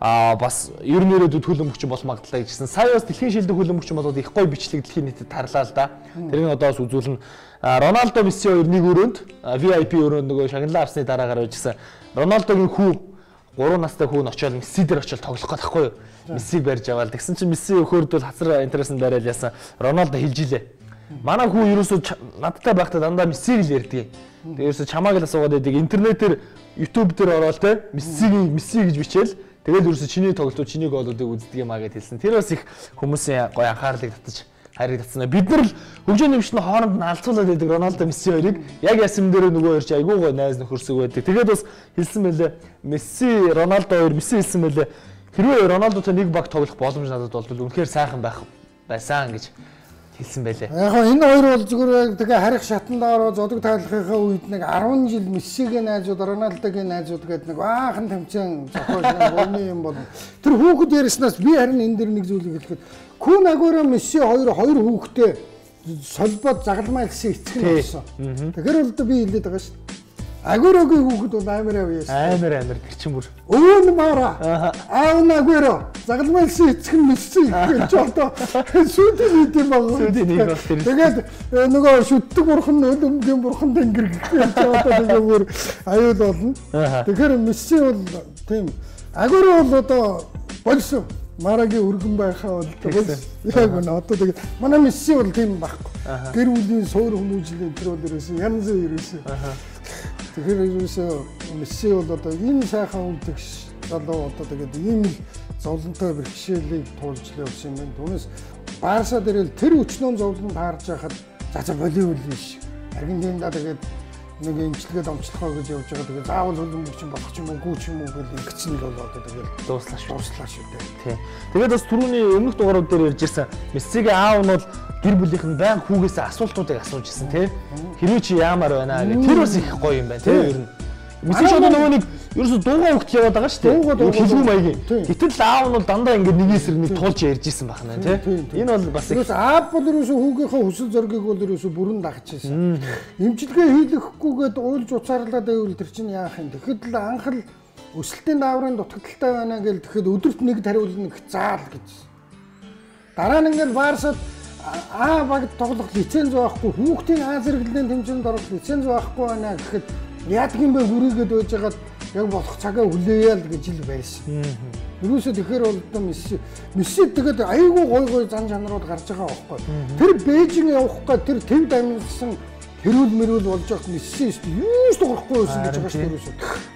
бас ер нь ирээдүйд хөлбөмбөгч болох магадлалтай гэсэн. Сая бас дэлхийн шилдэг хөлбөмбөгч болоод их гоё бичлэг дэлхийн нийтэд тарлаа л да. Тэрийг одоо бас үзүүлнэ. Роналдо Месси хоёр нэг өрөөнд VIP өрөөнд нөгөө шагналаа авсны дараагаар байжсэн. Роналдогийн хүү 3 настай хүү нь очиод Месси дээр очиод тоглох гээд байхгүй юу? Мессиг барьж аваад тэгсэн чинь Месси өхөрд бол хацар интернэтэнд барайл яасан. Роналдо хэлжилээ. Манай хүү ерөөсөө надтай байхдаа дандаа Мессиг л ярьдаг. Ерөөсөө чамааг л асуугаад байдаг. Интернетээр YouTube дээр ороод те Месси гэж бичээл тэгэл ерөөсө чиний тоглолтууд чиний гоолуудыг үздэг юм аа гэж хэлсэн. Тэр бас их хүмүүсийн гоё анхаарлыг татаж харагдсан. Бид нар л хөгжөөний өвчтөнд хооронд нь алцуулаад байдаг Роналдо Месси хоёрыг яг ясам дээр нөгөө хоёр ч айгүй гой найз нөхөрсөг байдаг. Тэгээд бас хэлсэн байлээ. Месси, Роналдо хоёр Месси хэлсэн байлээ. Хэрвээ Роналдотой нэг баг тоглох боломж надад болвол үнэхээр сайхан байсан гэж хэлсэн байлээ. Яг энэ хоёр бол зүгээр тэгээ харих шатандаа ороо зодог тайлахынхаа үед нэг 10 жил Мессигийн найзууд, Роналдогийн найзууд гэдэг нэг баахан тэмцээн зохиож нэг өрний юм бол тэр хүүхэд ярьснаас би харин энэ дэр нэг зүйлийг хэлэхэд Кун Агуэро Месси хоёр хүүхэдтэй солбоод загалмай гэсэн эцэг нь болсон. Тэгэхээр бол би хэлээд байгаа шүү дээ. Агуэрогийн хүүхэд бол амар тэр чинь бүр өвөн мара аав Агуэро загалмай гэсэн эцэг нь Месси гэж одоо шүтэн үед юм байна. Тэгээд нөгөө шүтдэг бурхан нь өлөмгийн бурхан тэнгэр гэж одоо тэгээ бүр аюул болно. Тэгэхээр Месси бол тийм Агуэро бол одоо болсон Марагийн өргөн байхаа бол яг нь одоо тэгээд манай Месси бол тийм байхгүй. Гэр бүлийн суур хүмүүжлээ тэр бол ерөөсөө янз бүрээсээ. Тэгэхээр ерөөсөө Месси бол одоо энэ сайхан үлдэгч залуу одоо тэгээд ийм л зовлонтой бэрхшээлийг туулж л явсан юм байна. Түүнээс Барса дээр л тэр өчнөө зовлон таарж байхад за волейбол биш. Аргентинда тэгээд нэг имчилгээ домчлохоо гэж явж байгаа. Тэгээд заавал хөлбөмбөгч болох ч юм уу ч юм уу гэж ингэсэн л бол одоо тэгээд дууслаа шүү дээ. Тий. Тэгээд бас түрүүний өмнөх дугаарууд дээр ярьж ирсэн Мессигийн аав нь бол гэр бүлийнх нь баян хүүгээсээ асуултуудыг асууж ирсэн тий. Хэрвээ чи яамаар байна гэх тэр бас их гоё юм байна тий ер нь. Месси ч одоо нөгөө нэг ерөөсө дуугаа хөвгт яваад байгаа шүү дээ. Хэлгүй маягийн. Гэтэл аав нь бол дандаа ингэ нэгээс нэг тулж ярьж исэн байна тий. Энэ бол бас ерөөсө аав бол ерөөсө хүүгийнхээ хүсэл зоргийг бол ерөөсө бүрэн дагж ирсэн. Имчилгээ хийлгэхгүйгээд уйлж уцаарлаад байвал тэр чинь яах юм. Тэгэхэд л анх л өсөлтийн дааврын дутагдaltaй байна гэж тэгэхэд өдөрт нэг тариулна гэх заал гэж. Дараа нь ингээд Барсад баг тоглох лиценз байхгүй хүүхдийн А зэрэглэлийн тэмцээнд орох лиценз байхгүй байна гэхэд яадаг юм бэ хүрээгээд байж байгаад яг болох цагаа хүлээе л гэж ил байсан. Юусе тэгэхээр бол Месси тэгээд айгүй гой зан чанарууд гарч байгаа байхгүй. Тэр Бээжин явахгүй тэр төв дамжсан хэрүүл мөрүүл болж байгаа Месси юу ч тоглохгүй байсан гэж байгаа шүү дээ.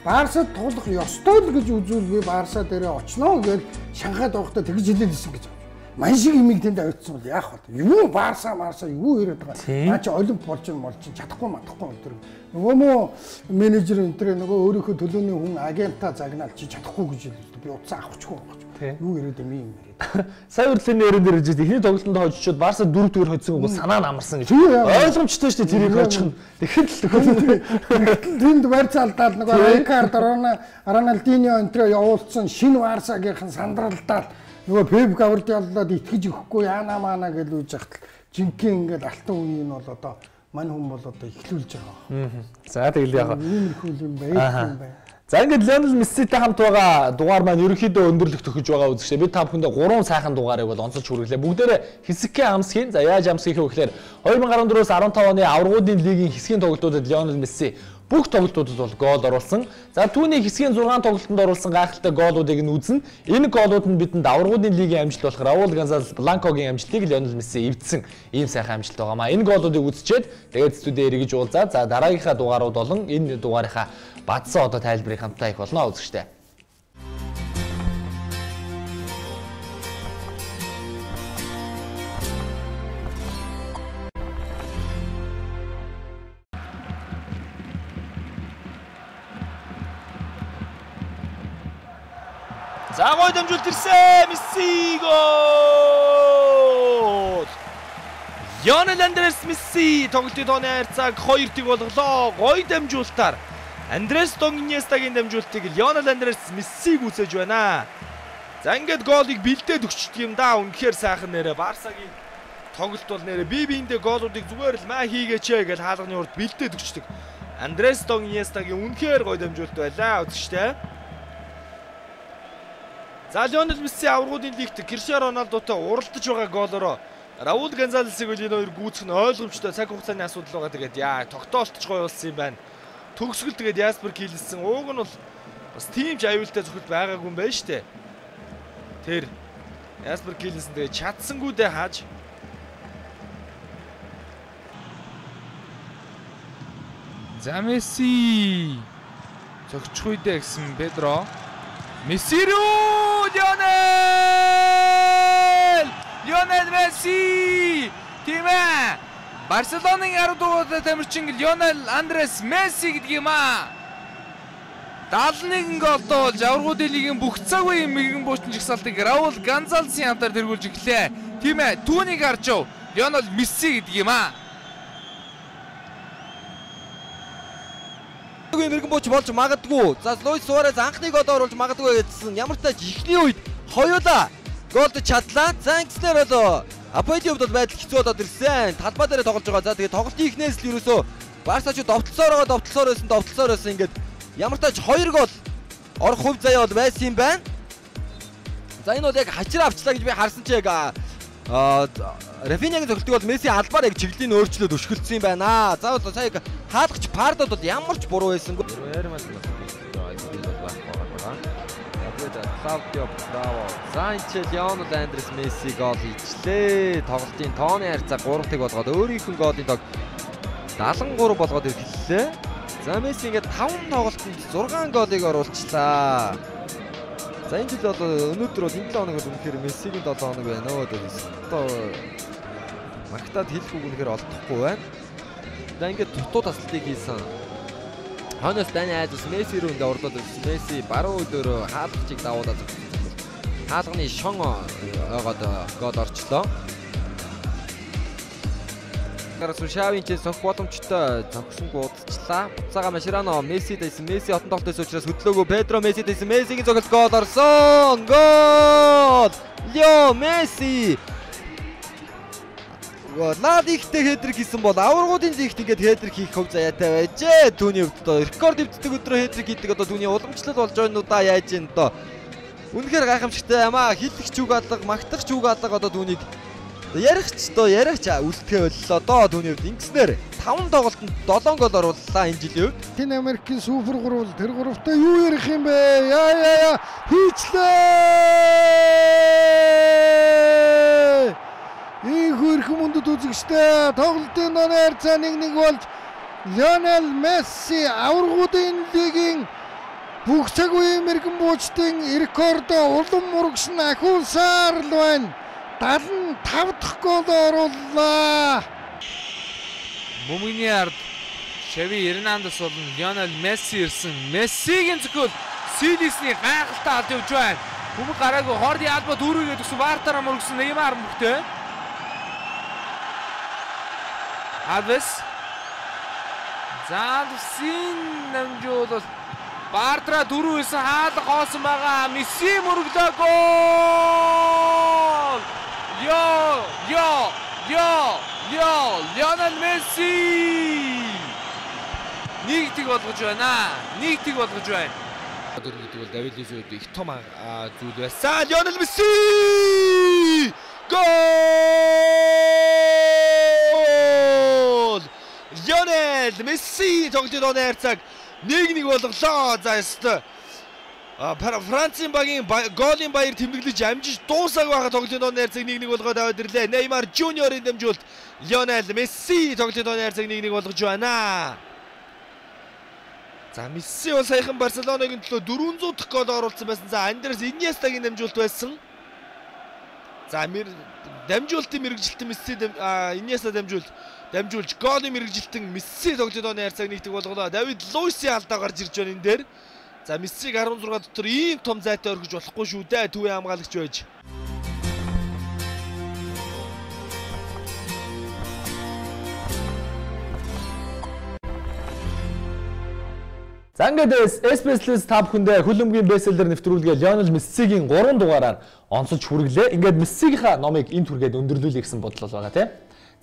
Барсад тоглох ёстой л гэж үзвэл би Барса дээрээ очноо гэж Шанхайд явахдаа тэгж хэлээдсэн гэж. Ман шиг имийг тэнд авчихсан бол яах вэ? Юу Барса юу яриад байгаа. Наа чи олимп болж чадахгүй өдөр. Нөгөө мó менежер энэ нөгөө өөрийнхөө төлөөний хүн агентаа загнаал чи чадахгүй гэж хэлдэг. Би утсаа авчихгүй байгаа. Юу яриад юм яриад. Сая урдлын нэрэн дээр ирж ихний тоглолтод хожичод Барса 4-4 хоцсон гоо санаа нь амарсан гэж. Ойлгомжтой шүү дээ тэрийг хожих нь. Тэгэхээр л тэнд барьц алдаал нөгөө Рикардо Роналдиньо энэ явуулсан шинэ Барсагийнхан сандралдаад нөгөө Пеп Гвардиолад итгэж өгөхгүй яана маана гэж үүж яхад жинхэнэ ингээд алтан үеийг нь бол одоо мань хүн бол одоо ихлүүлж байгаа. За тэгэл яг ийм их юм байна. За ингээд Лионел Месситэй хамт байгаа дугаар маань ерөнхийдөө өндөрлөх төхөж байгаа үзэгчтэй. Бид та бүхэндээ 3 сайхан дугаарыг бол онцолж хүргэлээ. Бүгдээрээ хэсэгхэн амсхийн. За яаж амсхийх вэ гэхээр 2014-өөс 15 оны аваргуудын лигийн хэсгийн тоглолтуудад Лионел Месси бүх тоглолтуудад бол гол оруулсан. За түүний хэсгийн 6 тоглолтод оруулсан гайхалтай гоолуудыг нь үзнэ. Энэ гоолууд нь бидэнд аваргуудын лигийн амжилт болох Раул Гонсалес Бланкогийн амжилтыг Лионел Месси эвдсэн ийм сайхан амжилт байгаамаа. Энэ гоолуудыг үзчихэд тэгээд студид эргэж уулзаад за дараагийнхаа дугаарууд болон энэ дугаарынхаа бадсан одоо тайлбарыг хамтдаа их болно үзэгчтэй. За гой дамжуулт ирсэн Месси гол. Лионел Андрес Месси тоглолтын тооны хайрцааг 2-1 болголоо. Гой дамжуултаар Андрес Иниестагийн дамжуултыг Лионел Андрес Месси гүйцээж байна. За ингээд гоолыг бэлдээд өгчдөг юм да. Үнэхээр сайхан нэрэ Барсагийн тоглолт бол нэрэ биендээ гоолуудыг зүгээр л маа хийгээч гэж хаалганы урд бэлдээд өгчдөг. Андрес Иниестагийн үнэхээр гой дамжуулт байлаа үзэгчтэй. За Лионел Месси аваргуудын лигт Криштиано Роналдотой уралдаж байгаа гоолороо Раул Гонсалесийг энэ хоёр гүйцэх нь ойлгомжтой цаг хугацааны асуудал байгаа. Тэгээд яа тогтоолтч гоё болсон юм байна. Төгсгөл тэгээд Яспер Килсэн ууг нь бол бас тийм ч аюултай зөвхөлт байгаагүй юм байна штэ. Тэр Яспер Килсэн тэгээд чадсангүй дэ хааж. За Месси зөгчих үедээ гэсэн Педро Месси рүү Лионел Лионел Месси. Тийм ээ. Барселонын 10 дугаар тамирчин Лионел Андрес Месси гэдэг юм аа. 71 голтой болж аваргуудын лигийн бүх цаг үеийн мэрэгэн буучин жигсаалтыг Раул Гонсалесын хамтаар тэргүүлж эхлэв. Тийм ээ, түүнийг харж ав. Лионел Месси гэдэг юм аа. Мэрэгэн бууч болж магадгүй. За Луис Суарez анхны гол оруулж магадгүй гэдсэн. Ямар ч тач ихний үед хоёулаа голд чадлаа. За ингэснээр бол Апоэлын хувьд бол байдал хэцүү болоод ирсэн. Талбай дээр тоглож байгаа. За тэгээ тоглолтын ихнээс л ерөөсөө Барса ч довтлосоор байсан ингээд ямар тач 2 гол орох хувь заяа бол байсан юм байна. За энэ бол яг хачраа авчлаа гэж би харсан чи яг Рафинягийн тоглолтыг бол Месси албаар яг чиглэлийн өөрчлөлт өшгөлдсөн юм байна. За одоо сая хаалгач Пардод бол ямар ч буруу байсангүй. Клаудио Браво. За энэ Лионел Андрес Месси гол хийчлээ. Тоглолтын тооны харьцаа 3-1 болгоод өөрийнх нь голын тог 73 болгоод ирлээ. За Месси ингээд 5 тоглолтод 6 голыг оруулчлаа. За энэ жил бол өнөөдөр бол энэ 7 хоног бол үнэхээр Мессигийн 7 хоног байна өө. Одоо магтаад хэлэхгүй үнэхээр олдохгүй байна. За ингээд дутуу таслтыг хийсэн. Хонос Дани Айдас Месси рүү ингээд орлоод ирсэн. Месси баруун өдөрөө хаалгачийг давуулаад хаалганы шон ойгоод гол орчлоо. Гарсан Шавийн ч сох боломжтой зогсонгүй удалчлаа. Буцаага Маширано Месси дэсэн. Месси отон тоглолтоос учраас хөдлөөгүй. Педро Месси дэсэн. Мессигийн цогц гол орсон. Гол! Лео Месси. Наад ихтэй хедрик хийсэн бол аваргуудын лигт ингээд хедрик хийх хөв заяатай байжээ. Түүний хувьд одоо рекорд дэвтдэг өдрөө хедрик хийдэг одоо түүний уламжлал болж байгаа нь удаа яаж ийн доо. Үнэхээр гайхамшигтай юм аа. Хилдэгч үг алга, магтагч үг алга одоо түүнийг ярихч үлдэхээ боллоо доо түүний хувьд ингэснээр 5 тоглолтод 7 гол орууллаа энэ жилийн хувьд. Тэн Америкийн супер 3 тэр 3-тай юу ярих юм бэ? Яа хийчлээ. Их хөрхөн мөндөд үзэгчтэй тоглолтын дооны харьцаа 1-1 болж Лионел Месси аваргуудын лигийн бүх цаг үеийн мэрэгэн буучдын рекордо улам мурагшин ахиулсаар л байна. 75 дахь гол орууллаа. Муминий ард Шави Эрнандес болон Лионел Месси ирсэн. Мессигийн зөвхөн Сидисний гайхалтай алд явж байна. Хүмүүс гараагүй Хорди Алба дүүргээд өгсөн Вартараа мөргсөн Неймар мөхтэй. Алвес. Залсин намжуулал Бартра дөрөв исэн хаалга хоосон байгаа. Месси мөрөглөө гол. Лионел Месси. Нэгтиг болгож байна. Дөрөв гэдэг бол Давид Луис үед их том зүйл байсан. Лионел Месси! Гол! Лионел Месси тоглолтын дооны харьцааг 1-1 болголоо. За ёстой. Францын багийн голын баяр тэмдэглэж амжиж дуусааг байгаа тоглолтын дооны харьцааг 1-1 болгоод аваад ирлээ. Неймар Жуниорын дамжуулалт Лионел Месси тоглолтын дооны харьцааг 1-1 болгож байна. За Месси бол саяхан Барселонагийн төлөө 400 дахь гол оруулсан байсан. За Андрес Иньестагийн дамжуулалт байсан. За дамжуулалтын мэрэгжилтэн Месси Иньеста дамжуулж голын мэрэгжилтэн Месси тоглолтын дооны харьцааг 1-1 болголоо. Давид Луисын алдаа гарч ирж байна энэ дээр. За Мессиг 16 дотор ийм том зайтай орхиж болохгүй шүү дээ. Төвийн хамгаалагч байж. За ингээд SPS+ та бүхэндээ хөлбөмбөгийн бестселлер нэвтрүүлгээ Лионел Мессигийн 3 дугаараар онцолж хүргэлээ. Ингээд Мессигийнхаа номыг энэ түргээд өндөрлүүлэх гэсэн бодол байгаа тийм.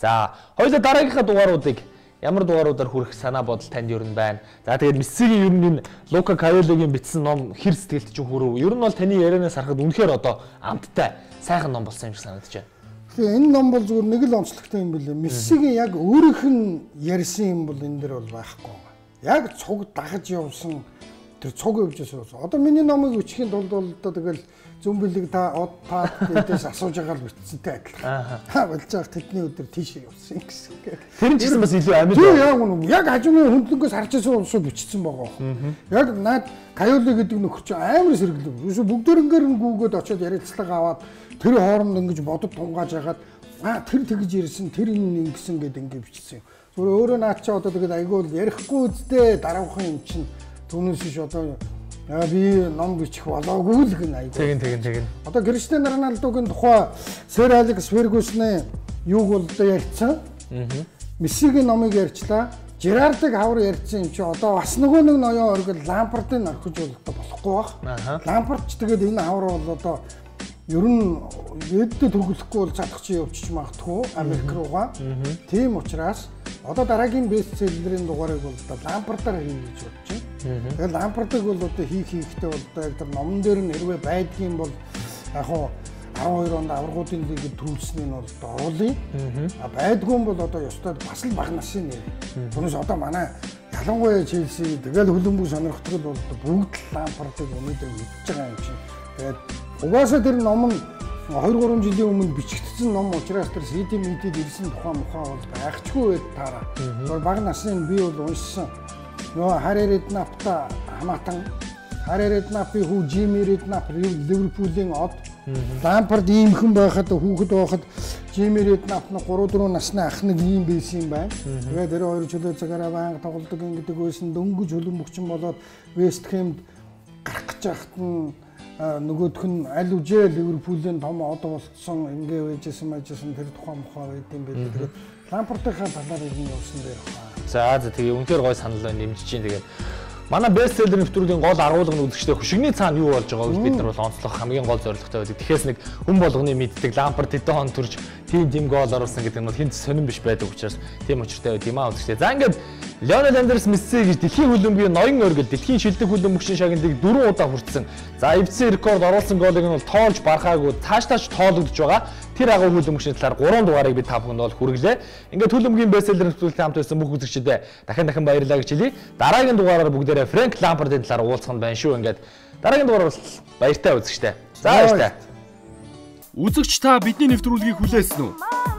За хоёулаа дараагийнхаа дугааруудыг ямар дугааруудаар хүрэх санаа бодол танд ер нь байна. За тэгээд Мессигийн ер нь энэ Лука Кавелогийн бичсэн ном хэр сэтгэлд чинь хүрв? Ер нь бол таны ярианаас харахад үнэхээр одоо амттай сайхан ном болсон юм шиг санагдаж байна. Тэгэхээр энэ ном бол зүгээр нэг л онцлогтой юм билээ. Мессигийн яг өөрийнх нь ярьсан юм бол энэ дэр бол байхгүй. Яг цуг дагаж явсан тэр цуг явж байсан. Одоо миний номыг өчхийн тулд бол одоо тэгэл зөмбөлөг та эдээс асууж байгаа л бичсэнтэй адилхан. Болж байгаа тэдний өдөр тийш явсан гэсэн. Тэр нь ч гэсэн бас илүү амин. Яг хажууны хөндлөнгөөс харж байсан улсууд бичсэн байгаа. Яг наад Каюли гэдэг нөхөр чинь амар сэргэлэг. Юусе бүгдээрнгээр нь гүгээд очиод ярилцлага аваад тэр хооронд ингэж бодод тунгааж хагаад тэр тэгж ирсэн тэр энэ ингэсэн гэдэг ингэ бичсэн. Зүгээр өөрөө наад чи одоо тэгээд айгүй ярихгүй үсттэй дараахын юм чинь түүнээс ш одоо би ном бичих болоогүй л гэн айгүй. Тэгин. Одоо Криштиану Роналдогийн тухай Сэр Алекс Фергюсны юуг бол одоо ярьсан. Мессигийн номыг ярьчлаа. Жерардыг хавар ярьсан юм чи одоо бас нөгөө нэг ноён оргил Лампардыг орхиж болохгүй баг. Лампард ч тэгээд энэ хавар бол одоо ер нь дэдд төгөлөхгүй бол чадах чи явчих магадгүй Америк руугаа. Тийм учраас одоо дараагийн бестселлерийн дугаарыг бол Лампардаар хийнэ гэж бодож байна. Тэгээд Лампардыг бол одоо хийхдээ бол одоо яг тэр номон дээр нь хэрвээ байдгийн бол яг хуу 12 онд аваргуудын лигэд төрүүлснийг нь бол оруулъя. Байдгүй бол одоо ёстой бас л бага насны нэр. Түүнээс одоо манай ялангуяа Челси тэгэл хөлбөмбөг сонирхтгол бол бүгд Лампардыг өнөөдөр мэдж байгаа юм чинь. Тэгээд угаасаа тэр ном нь 2-3 жилийн өмнө бичигдсэн ном учраас тэр CD-д ирсэн тухайн бол байхчгүй байд таараа. Тэр бага насны би бол уншсан. Нөгөө Harry Redknapp-та хамаатан Harry Redknapp-ийн хүү Jimmy Redknapp Ливерпулийн од Лампард иймхэн байхад хүүхэд байхад Jimmy Redknapp нь 3-4 насны ах нэг ийм байсан юм байна. Тэгээд тэр хоёр чөлөө цагаараа байнга тоглодог гэдэг байсан дөнгөж хөлбөмбөгчин болоод West Ham-д гарах гэж байхад нь нөгөөх нь аль үжээ Ливерпулийн том од болцсон ингээ байжсэн тэр тухайн байд юм бэ. Тэгээд Лампардынхаа талаар юм явсан дээр байна. За тэгээ үнээр гой санал байна нэмж чинь тэгээд манай бестселлер нэвтрүүлгийн гол агуулга нь үзэгчтэй хөшигний цаана юу болж байгааг бид нар бол онцлох хамгийн гол зорилготой байдаг. Тэгэхээс нэг хүн болгоны мэддэг Лампард хэдэн хон төрж тийм гол оруулсан гэдэг нь бол хинт сонирн биш байдаг учраас тийм учиртай байд юм аа үзэгчтэй. За ингээд Лионел Андрес Месси гэж дэлхийн хөлбөмбөгийн ноён оргил дэлхийн шилдэг хөлбөмбөгчийн шагналыг 4 удаа хүртсэн. За FC рекорд оруулсан голыг нь бол тоолж бархаагүй цааш тоологдож байгаа. Тэр агуу хөлбөмбөгчийн талаар 3 дугаарыг бид та бүхэнд бол хүргэлээ. Ингээд хөлбөмбөгийн бестселлер нэвтрүүлэгт хамт байсан бүх үзэгчдэд дахин баярлалаа гэж хэлье. Дараагийн дугаараар бүгдээрээ Фрэнк Лампардын талаар уулзах нь байна шүү. Ингээд дараагийн дугаар бол баяртай үзэгчтэй. За баяртай. Үзэгч та бидний нэвтрүүлгийг хүлээсэн үү?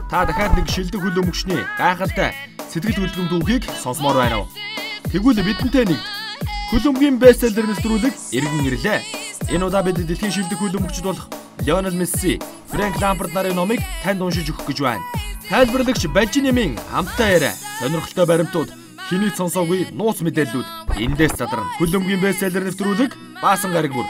Та дахиад нэг шилдэг хөлбөмбөгчний гайхалтай сэтгэл хөдлөм түүхийг сонсомоор байна уу? Тэгвэл бидэнтэй нэг хөлбөмбөгийн бестселлер нэвтрүүлэг иргэн ирлээ. Энэ удаа бид дэлхийн шилдэг хөлбөмбөгчд болох Лионел Месси, Фрэнк Лампард нарын номыг танд уншиж өгөх гэж байна. Тайлбарлагч Балжинемийн хамтаа яриа, сонирхолтой баримтууд, хэний сонсоогүй нууц мэдээллүүд эндээс задарна. Хөлбөмбөгийн бестселлер нэвтрүүлэг Баасан гараг бүр